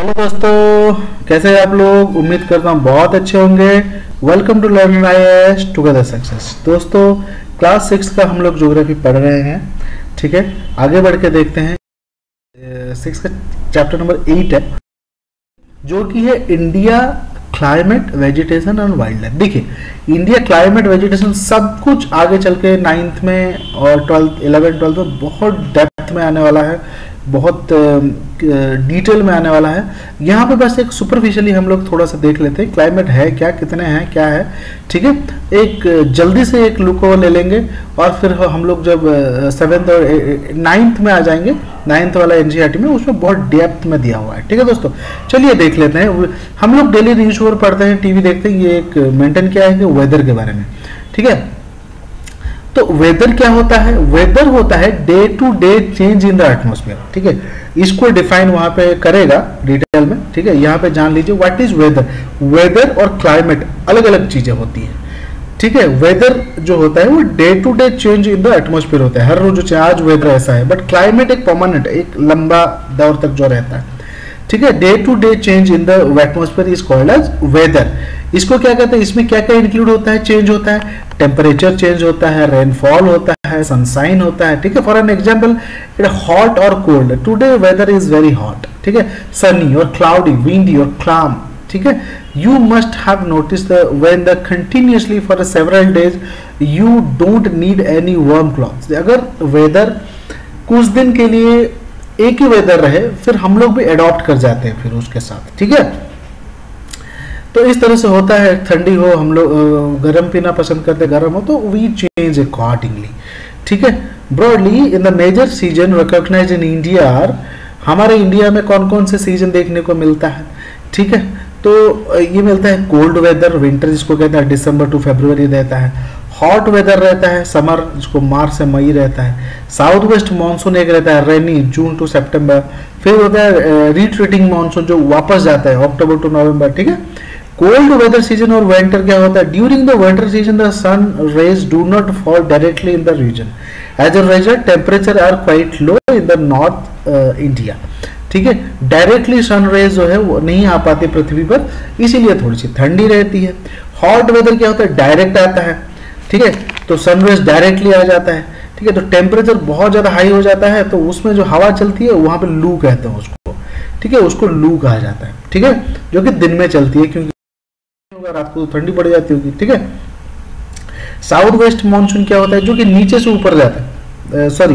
Hello दोस्तों, कैसे हैं आप लोग। उम्मीद करता हूँ बहुत अच्छे होंगे। Welcome to learn IAS together success. दोस्तों, क्लास 6 का हम लोग ज्योग्राफी पढ़ रहे हैं। ठीक है, आगे बढ़ के देखते हैं। 6 का चैप्टर नंबर 8 है, जो कि है India climate, vegetation and wild life. देखिए, इंडिया क्लाइमेट, वेजिटेशन सब कुछ आगे चल के 9th में और 12th 11 12th में बहुत डेप्थ में आने वाला है, बहुत डिटेल में आने वाला है। यहाँ पे बस एक सुपरफिशियली हम लोग थोड़ा सा देख लेते हैं क्लाइमेट है क्या, कितने हैं, क्या है। ठीक है, एक जल्दी से एक लुक ओवर ले लेंगे और फिर हम लोग जब 7th और 9th में आ जाएंगे, 9th वाला एनसीईआरटी में, उसमें बहुत डेप्थ में दिया हुआ है। ठीक है दोस्तों, चलिए देख लेते हैं। हम लोग डेली न्यूज पेपर पढ़ते हैं, टीवी देखते हैं। ये एक मेंटेन किया है कि वेदर के बारे में। ठीक है, तो वेदर क्या होता है? वेदर होता है day to day change in the atmosphere. ठीक है, इसको डिफाइन वहां पे करेगा डिटेल में। ठीक है, यहाँ पे जान लीजिए व्हाट इज वेदर। वेदर और क्लाइमेट अलग अलग चीजें होती हैं। ठीक है, वेदर जो होता है वो day to day change in the atmosphere होता है, हर रोज आज वेदर ऐसा है। बट क्लाइमेट एक परमानेंट, एक लंबा दौर तक जो रहता है। ठीक है, day to day change in the atmosphere is called as weather. इसको क्या कहते हैं? इसमें क्या क्या इंक्लूड होता है, चेंज होता है? टेम्परेचर चेंज होता है, रेनफॉल होता है, सनसाइन होता है। ठीक है, for an example, it hot और cold. Today weather is very hot. ठीक है, सनी और क्लाउडी, विंडी और क्लाम। ठीक है, you must have noticed when the continuously for several days you don't need any warm clothes। अगर वेदर कुछ दिन के लिए एक ही वेदर रहे, फिर हम लोग भी एडॉप्ट कर जाते हैं फिर उसके साथ। ठीक है, तो इस तरह से होता है। ठंडी हो, हम लोग गर्म पीना पसंद करते, गर्म हो तो वी चेंज अकॉर्डिंगली। ठीक है, broadly in the major season recognized in India are, हमारे इंडिया में कौन कौन से सीजन देखने को मिलता है? ठीक है, तो ये मिलता है कोल्ड वेदर, विंटर जिसको कहते हैं दिसंबर टू फरवरी रहता है। हॉट वेदर रहता है समर, जिसको मार्च से मई रहता है। साउथ वेस्ट मानसून एक रहता है रेनी, जून टू सितंबर। फिर होता है रिट्रीटिंग मानसून जो वापस जाता है अक्टूबर टू नवंबर। ठीक है, कोल्ड वेदर सीजन और विंटर क्या होता है? During the winter season the sun rays do not fall directly in the region, as a result temperature are quite low in the north India. ठीक है, directly sun rays जो है वो नहीं आ पाती पृथ्वी पर, इसीलिए थोड़ी सी ठंडी रहती है। हॉट वेदर क्या होता है? डायरेक्ट आता है। ठीक है, तो सन रेज डायरेक्टली आ जाता है। ठीक है, तो टेम्परेचर बहुत ज्यादा हाई हो जाता है, तो उसमें जो हवा चलती है वहां पे लू कहते हैं उसको। ठीक है, उसको लू कहा जाता है। ठीक है, जो कि दिन में चलती है, क्योंकि रात को ठंडी पड़ जाती होगी। ठीक है, साउथ वेस्ट मानसून क्या होता है? जो कि नीचे से ऊपर जाता है, सॉरी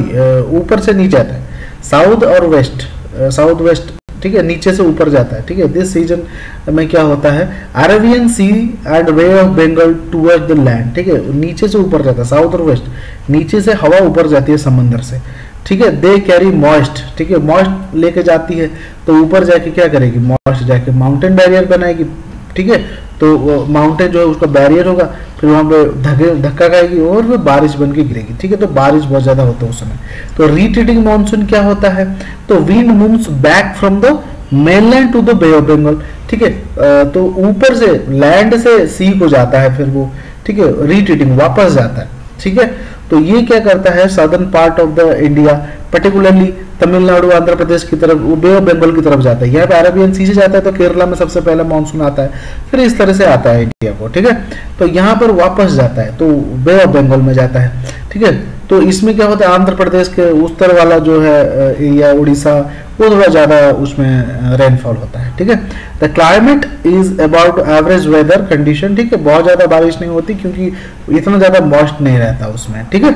ऊपर से नीचे आता है। साउथ और वेस्ट, साउथ वेस्ट, ठीक है, नीचे से ऊपर जाता है। ठीक है, दिस सीजन में क्या होता है? Arabian sea and bay of Bengal toward the land. ठीक है, नीचे से ऊपर जाता है, साउथ और वेस्ट, नीचे से हवा ऊपर जाती है समंदर से। ठीक है, दे कैरी मॉइस्ट। ठीक है, मॉइस्ट लेके जाती है, तो ऊपर जाके क्या करेगी? मॉइस्ट जाके माउंटेन बैरियर बनाएगी। ठीक है, तो माउंटेन जो है उसका बैरियर होगा, फिर वहां पे धक्का खाएगी और फिर बारिश बन के गिरेगी। ठीक है, तो बारिश बहुत ज्यादा होता है उस समय। तो रिट्रीटिंग मानसून क्या होता है? तो wind moves back from the mainland to the bay of Bengal. ठीक है, तो ऊपर से लैंड से सी को जाता है फिर वो। ठीक है, रिट्रीटिंग वापस जाता है। ठीक है, तो ये क्या करता है? Southern part of the India, particularly Tamil Nadu, Andhra Pradesh की तरफ, बे ऑफ बंगाल की तरफ जाता है। यहाँ पे अरेबियन सी से जाता है, तो केरला में सबसे पहले मानसून आता है, फिर इस तरह से आता है इंडिया को। ठीक है, तो यहाँ पर वापस जाता है, तो बे ऑफ बंगाल में जाता है। ठीक है, तो इसमें क्या होता है? आंध्र प्रदेश के उस तरह वाला जो है एरिया, उड़ीसा, वो थोड़ा ज्यादा उसमें रेनफॉल होता है। ठीक है, the climate is about average weather condition. ठीक है, बहुत ज्यादा बारिश नहीं होती क्योंकि इतना ज्यादा मॉइस्ट नहीं रहता उसमें। ठीक है,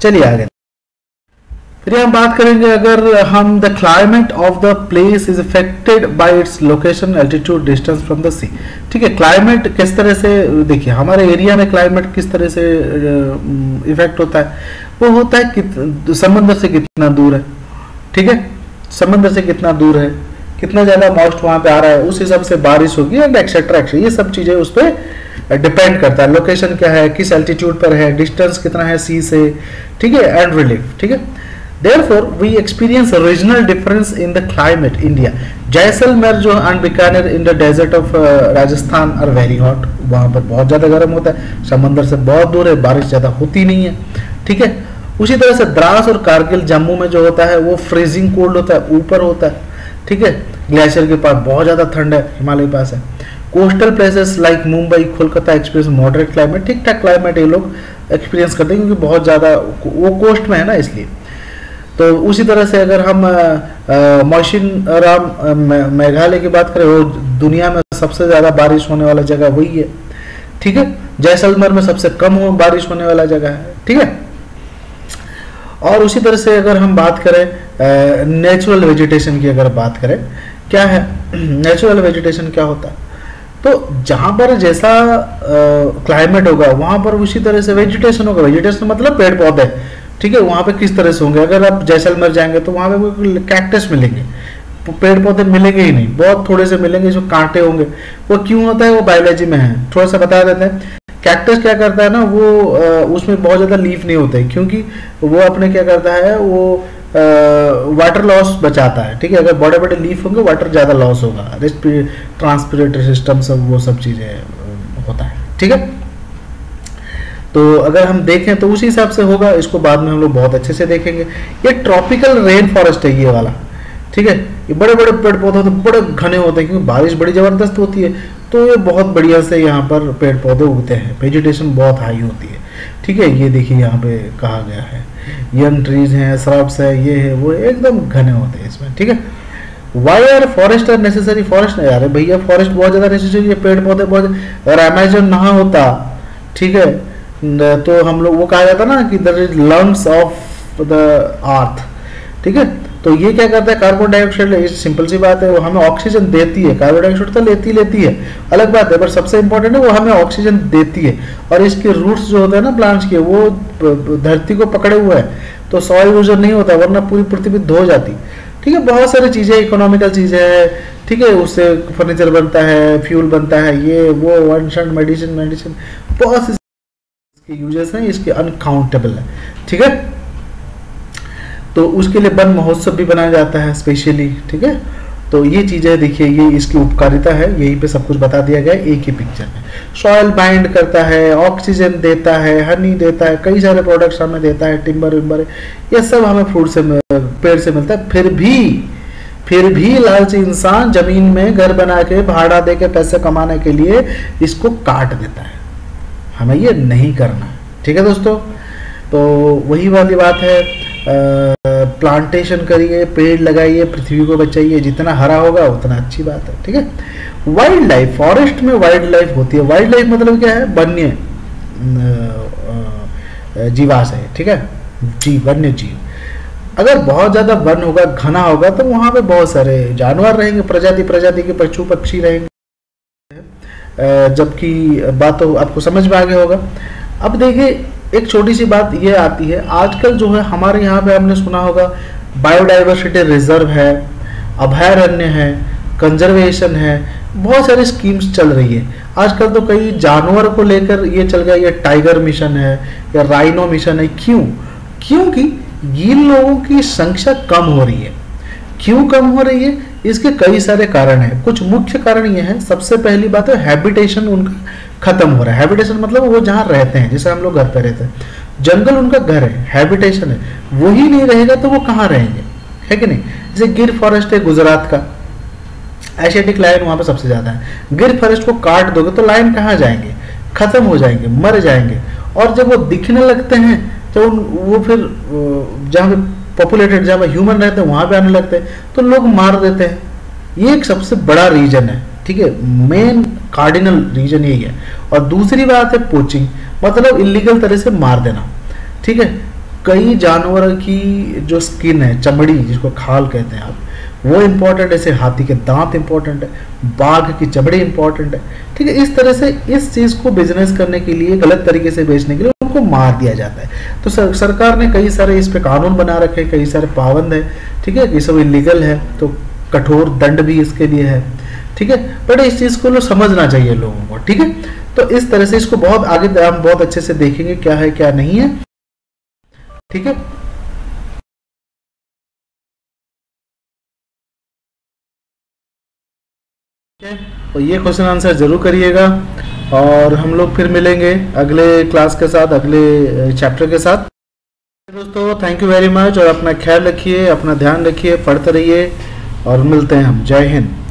चलिए आगे फिर हम बात करेंगे। अगर हम the climate of the place is affected by its location, altitude, distance from the sea. ठीक है, क्लाइमेट किस तरह से, देखिए हमारे एरिया में क्लाइमेट किस तरह से इफेक्ट होता है? वो होता है कि समंदर से कितना दूर है। ठीक है, समंदर से कितना दूर है, कितना ज्यादा मॉइस्ट वहां पे आ रहा है, उस हिसाब से बारिश होगी एंड एक्सेट्रा एक्सेट्रा। ये सब चीजें उस पर डिपेंड करता है। लोकेशन क्या है, किस एल्टीट्यूड पर है, डिस्टेंस कितना है सी से। ठीक है, एंड रिलीफ। ठीक है, Therefore, we experience a regional difference in the climate. India, Jaisalmer जो and Bikaner in the desert of Rajasthan are very hot. वहां पर बहुत ज्यादा गर्म होता है, समंदर से बहुत दूर है, बारिश ज्यादा होती नहीं है। ठीक है, उसी तरह से द्रास और कारगिल जम्मू में जो होता है वो फ्रीजिंग कोल्ड होता है, ऊपर होता है। ठीक है, ग्लेशियर के पास बहुत ज़्यादा ठंड है, हिमालय के पास है। Coastal places like Mumbai, Kolkata experience moderate climate, ठीक ठाक क्लाइमेट ये लोग एक्सपीरियंस करते हैं क्योंकि बहुत ज़्यादा वो कोस्ट में है ना, इसलिए। तो उसी तरह से अगर हम मौशिनराम मेघालय की बात करें, वो दुनिया में सबसे ज़्यादा बारिश होने वाला जगह वही है, ठीक है। जैसलमेर में सबसे कम बारिश होने वाला जगह है, ठीक है। और उसी तरह से अगर हम बात करें नेचुरल वेजिटेशन की, अगर बात करें क्या है नेचुरल वेजिटेशन क्या होता है, तो जहाँ पर जैसा क्लाइमेट होगा वहाँ पर उसी तरह से वेजिटेशन होगा। वेजिटेशन मतलब पेड़ पौधे, ठीक है। वहाँ पे किस तरह से होंगे, अगर आप जैसलमेर जाएंगे तो वहाँ पे कैक्टस मिलेंगे, पेड़ पौधे मिलेंगे ही नहीं, बहुत थोड़े से मिलेंगे जो कांटे होंगे। वो क्यों होता है, वो बायोलॉजी में है, थोड़ा सा बता देते हैं। कैक्टस क्या करता है ना, वो उसमें बहुत ज़्यादा लीफ नहीं होते क्योंकि वो अपने क्या करता है, वो वाटर लॉस बचाता है, ठीक है। अगर बड़े बड़े लीफ होंगे वाटर ज़्यादा लॉस होगा, ट्रांसपिरेटरी सिस्टम सब वो सब चीज़ें होता है, ठीक है। तो अगर हम देखें तो उसी हिसाब से होगा, इसको बाद में हम लोग बहुत अच्छे से देखेंगे। ये ट्रॉपिकल रेन फॉरेस्ट है ये वाला, ठीक है। ये बड़े बड़े पेड़ पौधे होते हैं, बड़े घने होते हैं क्योंकि बारिश बड़ी ज़बरदस्त होती है, तो ये बहुत बढ़िया से यहाँ पर पेड़ पौधे उगते हैं, वेजिटेशन बहुत हाई होती है, ठीक है। ये देखिए यहाँ पे कहा गया है यंग ट्रीज हैं, श्रब्स है, ये है वो, एकदम घने होते हैं इसमें, ठीक है। Why are forest are necessary, forest नहीं, अरे भैया फॉरेस्ट बहुत ज़्यादा नेसेसरी है, पेड़ पौधे बहुत। अगर अमेजन ना होता, ठीक है, तो हम लोग वो कहा जाता ना कि there is lungs of the earth, ठीक है। तो ये क्या करता है, कार्बन डाइऑक्साइड, सिंपल सी बात है, वो हमें ऑक्सीजन देती है। कार्बन डाइऑक्साइड तो लेती है, अलग बात है, पर सबसे इंपॉर्टेंट है वो हमें ऑक्सीजन देती है। और इसके रूट्स जो होते हैं ना प्लांट्स के, वो धरती को पकड़े हुए हैं, तो सॉइल यूजर नहीं होता, वरना पूरी पृथ्वी धो जाती, ठीक है। बहुत सारी चीज़ें, इकोनॉमिकल चीज़ें हैं, ठीक है, उससे फर्नीचर बनता है, फ्यूल बनता है, ये वो, मेडिसिन, बहुत इसके यूजेस हैं, इसके अनकाउंटेबल है, ठीक है। तो उसके लिए वन महोत्सव भी बनाया जाता है स्पेशली, ठीक है। तो ये चीज़ें देखिए, ये इसकी उपकारिता है, यहीं पे सब कुछ बता दिया गया है एक ही पिक्चर में। सॉइल बाइंड करता है, ऑक्सीजन देता है, हनी देता है, कई सारे प्रोडक्ट्स हमें देता है, टिम्बर विम्बर, ये सब हमें फ्रूट से, पेड़ से मिलता है। फिर भी लालची इंसान जमीन में घर बना के भाड़ा दे के पैसे कमाने के लिए इसको काट देता है, हमें ये नहीं करना, ठीक है दोस्तों। तो वही वाली बात है, प्लांटेशन करिए, पेड़ लगाइए, पृथ्वी को बचाइए, जितना हरा होगा उतना अच्छी बात है, ठीक है। वाइल्ड लाइफ, फॉरेस्ट में वाइल्ड लाइफ होती है। वाइल्ड लाइफ मतलब क्या है, वन्य जीवाशय, ठीक है, वन्य जीव। अगर बहुत ज़्यादा वन होगा, घना होगा, तो वहाँ पे बहुत सारे जानवर रहेंगे, प्रजाति के पशु पक्षी रहेंगे, जबकि बात तो आपको समझ में आ गया होगा। अब देखिए एक छोटी सी बात ये आती है, आजकल जो है हमारे यहाँ पे आपने सुना होगा बायोडाइवर्सिटी रिजर्व है, अभयारण्य है, कंजर्वेशन है, बहुत सारी स्कीम्स चल रही है आजकल। तो कई जानवर को लेकर ये चल गया, ये टाइगर मिशन है या राइनो मिशन है। क्योंकि इन लोगों की संख्या कम हो रही है। क्यों कम हो रही है, इसके कई सारे कारण हैं। कुछ मुख्य कारण ये है, सबसे पहली बात है हैबिटेशन उनका खत्म हो रहा है। हैबिटेशन मतलब वो जहाँ रहते हैं, जैसे हम लोग घर पे रहते हैं, जंगल उनका घर है, हैबिटेशन है, वही नहीं रहेगा तो वो कहाँ रहेंगे, है कि नहीं। जैसे गिर फॉरेस्ट है गुजरात का, एशियाटिक लायन वहाँ पे सबसे ज्यादा है। गिर फॉरेस्ट को काट दोगे तो लायन कहाँ जाएंगे, खत्म हो जाएंगे, मर जाएंगे। और जब वो दिखने लगते हैं तो वो फिर जहाँ पे पॉपुलेटेड, जहाँ पे ह्यूमन रहते हैं वहाँ पे आने लगते हैं, तो लोग मार देते हैं। ये एक सबसे बड़ा रीजन है, ठीक है, मेन कार्डिनल रीजन यही है। और दूसरी बात है पोचिंग, मतलब इलीगल तरह से मार देना, ठीक है। कई जानवरों की जो स्किन है, चमड़ी जिसको खाल कहते हैं आप, वो इम्पोर्टेंट है। जैसे हाथी के दांत इम्पोर्टेंट है, बाघ की चमड़ी इम्पोर्टेंट है, ठीक है। इस तरह से इस चीज़ को बिजनेस करने के लिए, गलत तरीके से बेचने के लिए उनको मार दिया जाता है। तो सरकार ने कई सारे इस पे कानून बना रखे हैं, कई सारे पाबंद है, ठीक है, कि सब इलीगल है, तो कठोर दंड भी इसके लिए है, ठीक है। बट इस चीज़ को समझना चाहिए लोगों को, ठीक है। तो इस तरह से इसको बहुत आगे हम बहुत अच्छे से देखेंगे क्या है क्या नहीं है, ठीक है। तो ये क्वेश्चन आंसर जरूर करिएगा, और हम लोग फिर मिलेंगे अगले क्लास के साथ, अगले चैप्टर के साथ। दोस्तों थैंक यू वेरी मच, और अपना ख्याल रखिए, अपना ध्यान रखिए, पढ़ते रहिए, और मिलते हैं हम। जय हिंद।